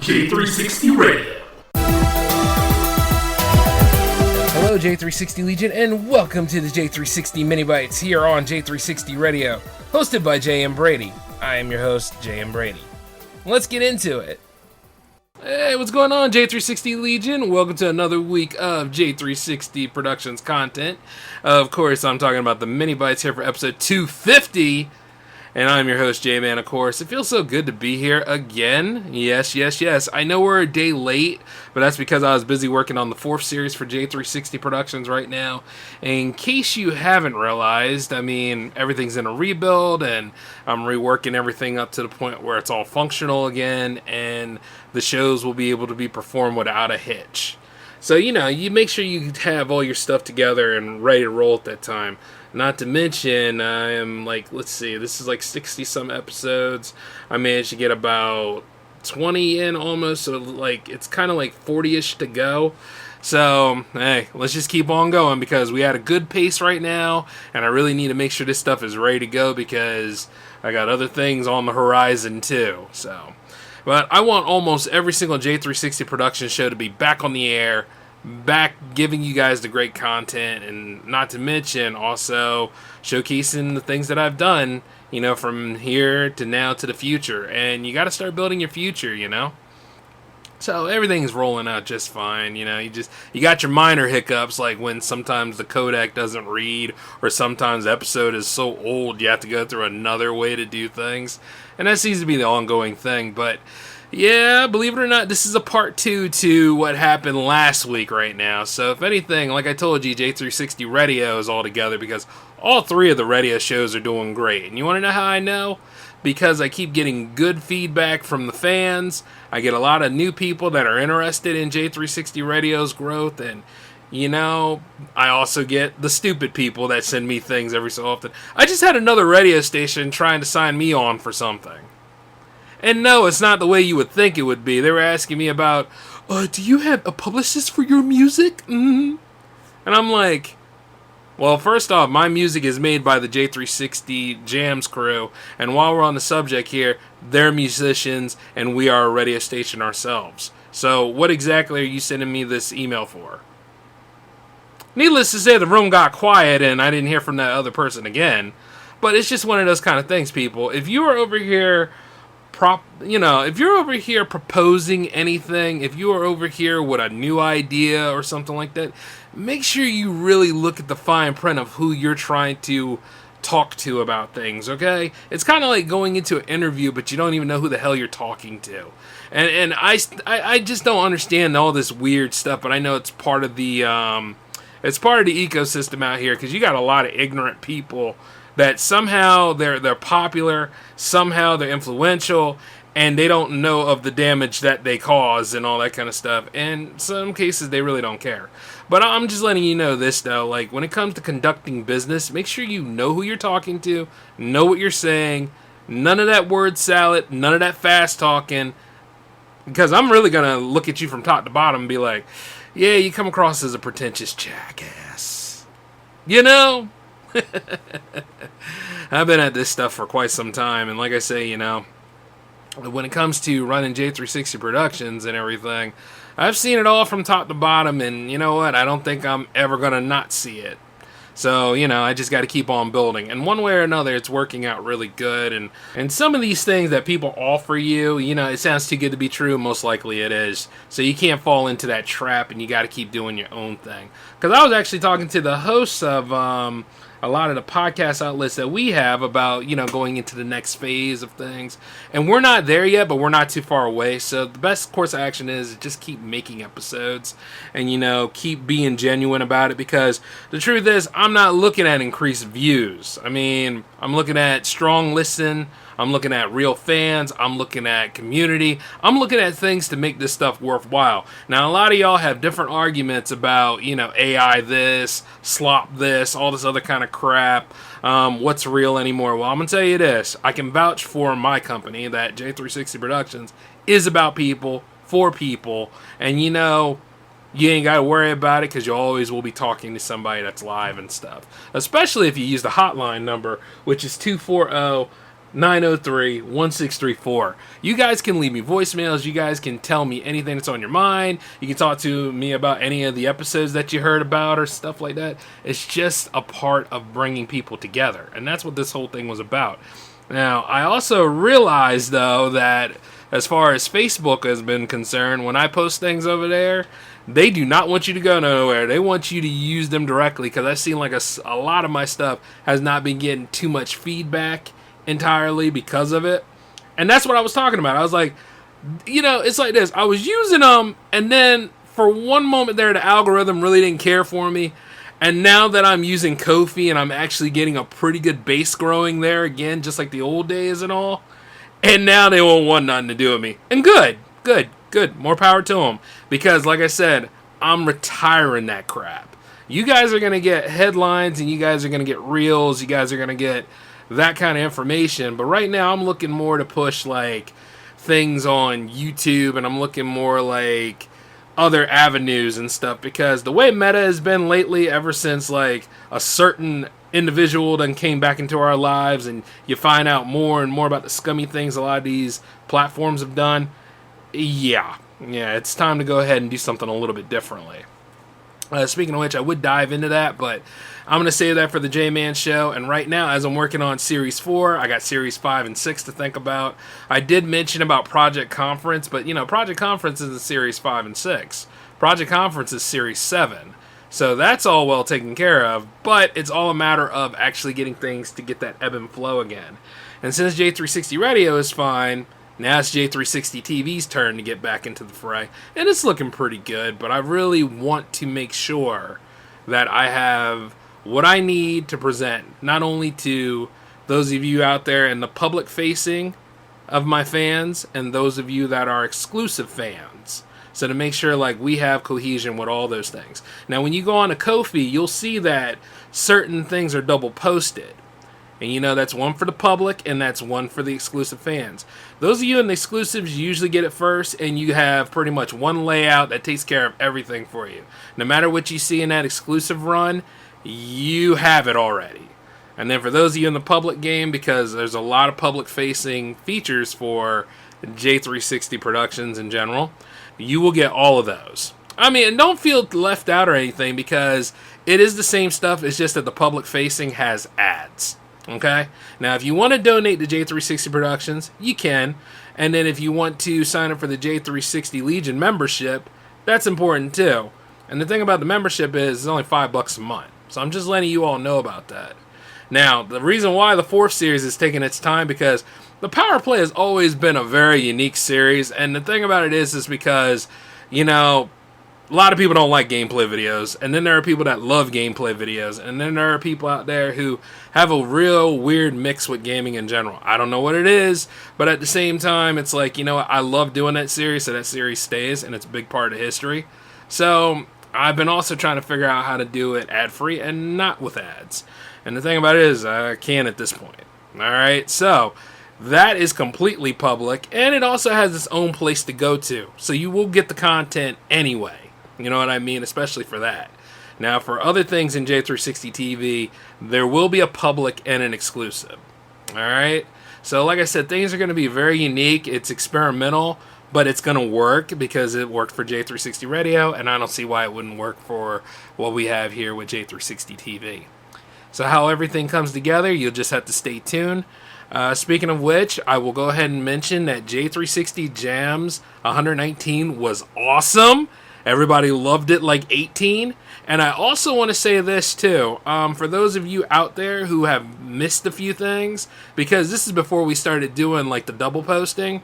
J360 Radio. Hello, J360 Legion, and welcome to the J360 MiniBytes here on J360 Radio, hosted by J.M. Brady. I am your host, J.M. Brady. Let's get into it. Hey, what's going on, J360 Legion? Welcome to another week of J360 Productions content. Of course, I'm talking about the MiniBytes here for episode 250. And I'm your host, J-Man, of course. It feels so good to be here again. Yes. I know we're a day late, but that's because I was busy working on the fourth series for J360 Productions right now. In case you haven't realized, everything's in a rebuild, and I'm reworking everything up to the point where it's all functional again, and the shows will be able to be performed without a hitch. So, you make sure you have all your stuff together and ready to roll at that time. Not to mention, I am this is 60-some episodes. I managed to get about 20 in almost, so it's kind of 40-ish to go. So, hey, let's just keep on going because we had a good pace right now, and I really need to make sure this stuff is ready to go because I got other things on the horizon too. So, but I want almost every single J360 production show to be back on the air, back giving you guys the great content, and not to mention also showcasing the things that I've done, from here to now to the future. And you got to start building your future, So everything's rolling out just fine, you got your minor hiccups, like when sometimes the codec doesn't read, or sometimes the episode is so old you have to go through another way to do things. And that seems to be the ongoing thing, but yeah, believe it or not, this is a part 2 to what happened last week right now. So if anything, like I told you, J360 Radio is all together because all 3 of the radio shows are doing great. And you want to know how I know? Because I keep getting good feedback from the fans. I get a lot of new people that are interested in J360 Radio's growth. And, I also get the stupid people that send me things every so often. I just had another radio station trying to sign me on for something. And no, it's not the way you would think it would be. They were asking me about, do you have a publicist for your music? And I'm like, well, first off, my music is made by the J360 Jams crew. And while we're on the subject here, they're musicians and we are a radio station ourselves. So what exactly are you sending me this email for? Needless to say, the room got quiet and I didn't hear from that other person again. But it's just one of those kind of things, people. If you are over here if you're over here proposing anything, if you are over here with a new idea or something like that, make sure you really look at the fine print of who you're trying to talk to about things, okay? It's kind of like going into an interview, but you don't even know who the hell you're talking to. And I just don't understand all this weird stuff, but I know it's part of the ecosystem out here, because you got a lot of ignorant people that somehow they're popular, somehow they're influential, and they don't know of the damage that they cause and all that kind of stuff. And in some cases, they really don't care. But I'm just letting you know this, though. When it comes to conducting business, make sure you know who you're talking to, know what you're saying, none of that word salad, none of that fast talking, because I'm really going to look at you from top to bottom and be like, yeah, you come across as a pretentious jackass. I've been at this stuff for quite some time, and like I say, when it comes to running J360 Productions and everything, I've seen it all from top to bottom, and you know what? I don't think I'm ever going to not see it. So, I just got to keep on building. And one way or another, it's working out really good. And some of these things that people offer you, it sounds too good to be true. Most likely it is. So you can't fall into that trap, and you got to keep doing your own thing. Because I was actually talking to the hosts of a lot of the podcast outlets that we have about, going into the next phase of things. And we're not there yet, but we're not too far away. So the best course of action is just keep making episodes and, keep being genuine about it, because the truth is I'm not looking at increased views. I'm looking at strong listen. I'm looking at real fans. I'm looking at community. I'm looking at things to make this stuff worthwhile. Now, a lot of y'all have different arguments about, AI this, slop this, all this other kind of crap. What's real anymore? Well, I'm going to tell you this. I can vouch for my company that J360 Productions is about people, for people. And, you ain't got to worry about it because you always will be talking to somebody that's live and stuff. Especially if you use the hotline number, which is 240 903-1634. You guys can leave me voicemails. You guys can tell me anything that's on your mind. You can talk to me about any of the episodes that you heard about or stuff like that. It's just a part of bringing people together. And that's what this whole thing was about. Now, I also realized, though, that as far as Facebook has been concerned, when I post things over there, they do not want you to go nowhere. They want you to use them directly, because I've seen like a lot of my stuff has not been getting too much feedback entirely because of it. And that's what I was talking about. I was like, it's like this. I was using them, and then for one moment there, the algorithm really didn't care for me. And now that I'm using Ko-fi and I'm actually getting a pretty good base growing there again, just like the old days and all, and now they won't want nothing to do with me. And good. More power to them. Because, like I said, I'm retiring that crap. You guys are going to get headlines, and you guys are going to get reels. You guys are going to get that kind of information. But right now, I'm looking more to push, like, things on YouTube, and I'm looking more like other avenues and stuff. Because the way meta has been lately, ever since, like, a certain individual then came back into our lives, and you find out more and more about the scummy things a lot of these platforms have done. Yeah, it's time to go ahead and do something a little bit differently. Speaking of which, I would dive into that, but I'm going to save that for the J-Man show. And right now, as I'm working on Series 4, I got Series 5 and 6 to think about. I did mention about Project Conference, but, Project Conference is Series 5 and 6. Project Conference is Series 7. So that's all well taken care of, but it's all a matter of actually getting things to get that ebb and flow again. And since J360 Radio is fine, now it's J360 TV's turn to get back into the fray. And it's looking pretty good, but I really want to make sure that I have what I need to present, not only to those of you out there in the public facing of my fans, and those of you that are exclusive fans. So to make sure like we have cohesion with all those things. Now when you go on to Ko-fi, you'll see that certain things are double posted. And that's one for the public, and that's one for the exclusive fans. Those of you in the exclusives usually get it first, and you have pretty much one layout that takes care of everything for you. No matter what you see in that exclusive run, you have it already. And then for those of you in the public game, because there's a lot of public-facing features for J360 Productions in general, you will get all of those. And don't feel left out or anything, because it is the same stuff. It's just that the public-facing has ads. Okay? Now, if you want to donate to J360 Productions, you can. And then if you want to sign up for the J360 Legion membership, that's important too. And the thing about the membership is it's only $5 a month. So I'm just letting you all know about that. Now, the reason why the 4th series is taking its time, because the Power Play has always been a very unique series. And the thing about it is because, a lot of people don't like gameplay videos, and then there are people that love gameplay videos, and then there are people out there who have a real weird mix with gaming in general. I don't know what it is, but at the same time, it's like, I love doing that series, so that series stays, and it's a big part of history. So I've been also trying to figure out how to do it ad-free and not with ads. And the thing about it is, I can at this point. Alright, so that is completely public, and it also has its own place to go to. So you will get the content anyway. You know what I mean? Especially for that. Now, for other things in J360 TV, there will be a public and an exclusive. Alright? So, like I said, things are going to be very unique. It's experimental, but it's going to work because it worked for J360 Radio, and I don't see why it wouldn't work for what we have here with J360 TV. So, how everything comes together, you'll just have to stay tuned. Speaking of which, I will go ahead and mention that J360 Jams 119 was awesome. Everybody loved it like 18. And I also want to say this too. For those of you out there who have missed a few things, because this is before we started doing like the double posting,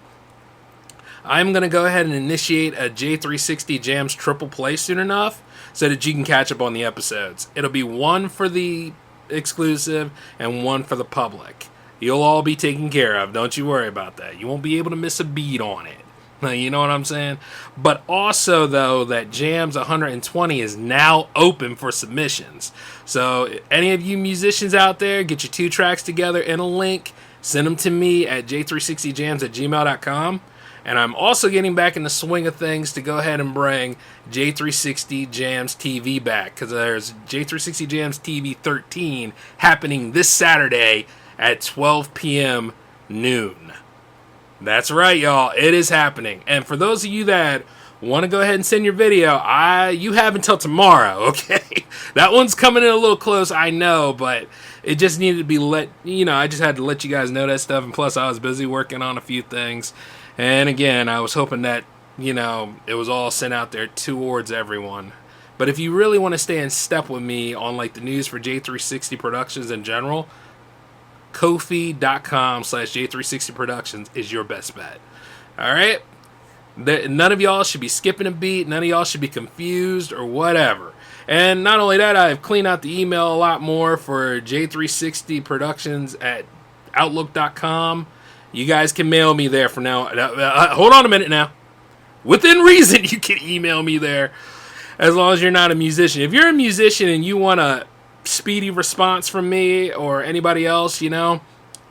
I'm going to go ahead and initiate a J360 Jams triple play soon enough so that you can catch up on the episodes. It'll be one for the exclusive and one for the public. You'll all be taken care of. Don't you worry about that. You won't be able to miss a beat on it. You know what I'm saying? But also, though, that Jams 120 is now open for submissions. So any of you musicians out there, get your 2 tracks together in a link. Send them to me at j360jams@gmail.com. And I'm also getting back in the swing of things to go ahead and bring J360 Jams TV back. Because there's J360 Jams TV 13 happening this Saturday at 12 p.m. noon. That's right, y'all. It is happening. And for those of you that want to go ahead and send your video, you have until tomorrow, okay? That one's coming in a little close, I know, but it just needed to be I just had to let you guys know that stuff. And plus, I was busy working on a few things. And again, I was hoping that, it was all sent out there towards everyone. But if you really want to stay in step with me on like the news for J360 Productions in general, Ko-fi.com/J360 Productions is your best bet. All right? None of y'all should be skipping a beat. None of y'all should be confused or whatever. And not only that, I've cleaned out the email a lot more for J360 Productions at Outlook.com. You guys can mail me there from now. Hold on a minute now. Within reason, you can email me there as long as you're not a musician. If you're a musician and you want a speedy response from me or anybody else, email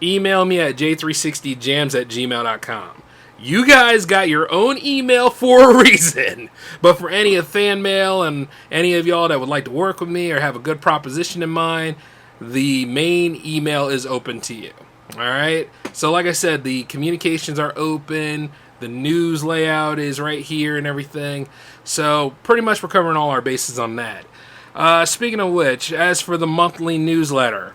me at j360jams@gmail.com. You guys got your own email for a reason. But for any of fan mail and any of y'all that would like to work with me or have a good proposition in mind, the main email is open to you. All right? So like I said, the communications are open. The news layout is right here and everything. So pretty much we're covering all our bases on that. Speaking of which, as for the monthly newsletter,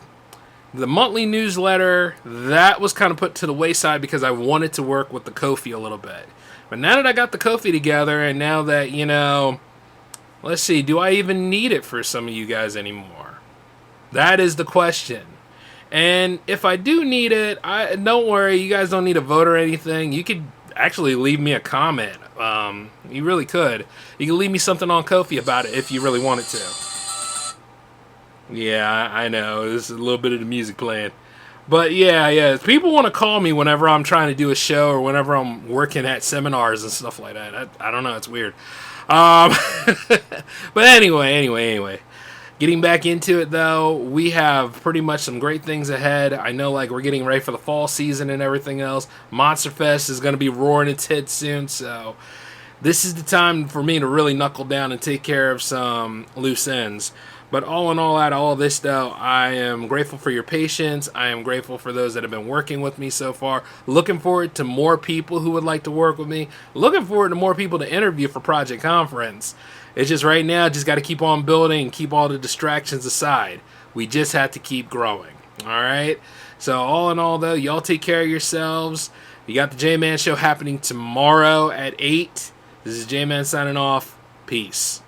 that was kind of put to the wayside because I wanted to work with the Ko-fi a little bit. But now that I got the Ko-fi together, and now that, let's see, do I even need it for some of you guys anymore? That is the question. And if I do need it, don't worry, you guys don't need a vote or anything. You could actually leave me a comment. You really could. You can leave me something on Ko-fi about it if you really wanted to. Yeah, I know. This is a little bit of the music playing. But yeah. People want to call me whenever I'm trying to do a show or whenever I'm working at seminars and stuff like that. I don't know. It's weird. But anyway. Getting back into it, though, we have pretty much some great things ahead. I know, we're getting ready for the fall season and everything else. Monster Fest is going to be roaring its head soon, so this is the time for me to really knuckle down and take care of some loose ends. But all in all, out of all this, though, I am grateful for your patience. I am grateful for those that have been working with me so far. Looking forward to more people who would like to work with me. Looking forward to more people to interview for Project Conference. It's just right now, just got to keep on building and keep all the distractions aside. We just have to keep growing. All right? So all in all, though, y'all take care of yourselves. You got the J-Man Show happening tomorrow at 8. This is J-Man signing off. Peace.